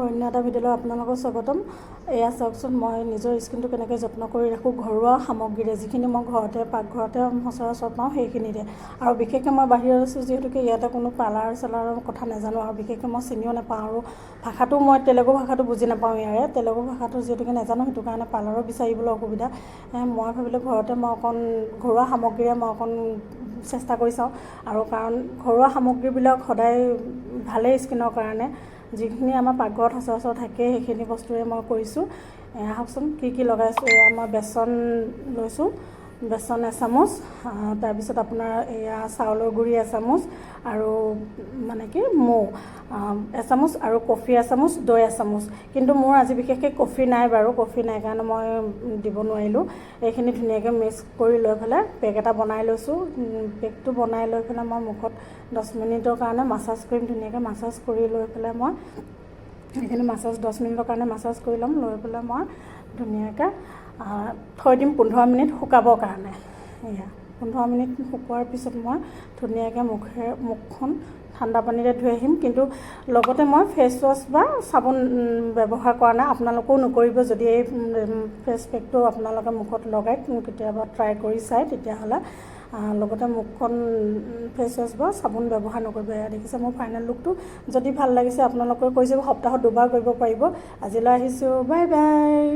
অন্য এটা ভিডিঅ'লৈ আপোনালোকক স্বাগতম। এয়া চাওকচোন মই নিজৰ স্কিনটো কেনেকৈ যত্ন কৰি ৰাখোঁ ঘৰুৱা সামগ্ৰীৰে, যিখিনি মই ঘৰতে পাকঘৰতে সচৰাচৰ পাওঁ সেইখিনিৰে। আৰু বিশেষকৈ মই বাহিৰত আছোঁ যিহেতুকে ইয়াতে কোনো পাৰ্লাৰ চালাৰৰ কথা নাজানো, আৰু বিশেষকৈ মই চিনিও নাপাওঁ, আৰু ভাষাটো মই তেলেগু ভাষাটো বুজি নাপাওঁ ইয়াৰে। তেলেগু ভাষাটো যিহেতুকে নাজানো, সেইটো কাৰণে পাৰ্লাৰো বিচাৰিবলৈ অসুবিধা। মই ভাবিলোঁ ঘৰতে মই অকণ ঘৰুৱা সামগ্ৰীৰে মই অকণ চেষ্টা কৰি চাওঁ। আৰু কাৰণ ঘৰুৱা সামগ্ৰীবিলাক সদায় ভালেই স্কিনৰ কাৰণে, যিখিনি আমাৰ পাকঘৰত সচৰাচৰ থাকে সেইখিনি বস্তুৰে মই কৰিছোঁ। আহকচোন কি লগাইছোঁ। এয়া মই বেচন লৈছোঁ, বেচন এচামুচ, তাৰপিছত আপোনাৰ এয়া চাউলৰ গুড়ি এচামুচ, আৰু মানে কি মৌ এচামুচ, আৰু কফি এচামুচ, দৈ এচামুচ। কিন্তু মোৰ আজি বিশেষকৈ কফি নাই বাৰু, কফি নাই কাৰণে মই দিব নোৱাৰিলোঁ। এইখিনি ধুনীয়াকৈ মিক্স কৰি লৈ পেলাই পেক এটা বনাই লৈছোঁ। পেকটো বনাই লৈ পেলাই মই মুখত 10 মিনিটৰ কাৰণে মাছাজ কৰিম। ধুনীয়াকৈ মাছাজ কৰি লৈ পেলাই মই এইখিনি 10 মিনিটৰ কাৰণে মাছাজ কৰি ল'ম। লৈ পেলাই মই ধুনীয়াকৈ থৈ দিম 15 মিনিট শুকাবৰ কাৰণে। এয়া 15 মিনিট শুকোৱাৰ পিছত মই ধুনীয়াকৈ মুখখন ঠাণ্ডা পানীৰে ধুই আহিম। কিন্তু লগতে মই ফেচ ৱাছ বা চাবোন ব্যৱহাৰ কৰা নাই। আপোনালোকেও নকৰিব। যদি এই ফেচ পেকটো আপোনালোকে মুখত লগাই কেতিয়াবা ট্ৰাই কৰি চায়, তেতিয়াহ'লে লগতে মুখখন ফেচ ৱাছ বা চাবোন ব্যৱহাৰ নকৰিব। এয়া দেখিছে মোৰ ফাইনেল লুকটো। যদি ভাল লাগিছে আপোনালোকে কৰি যাব, সপ্তাহত 2বাৰ কৰিব পাৰিব। আজিলৈ আহিছোঁ, বাই বাই।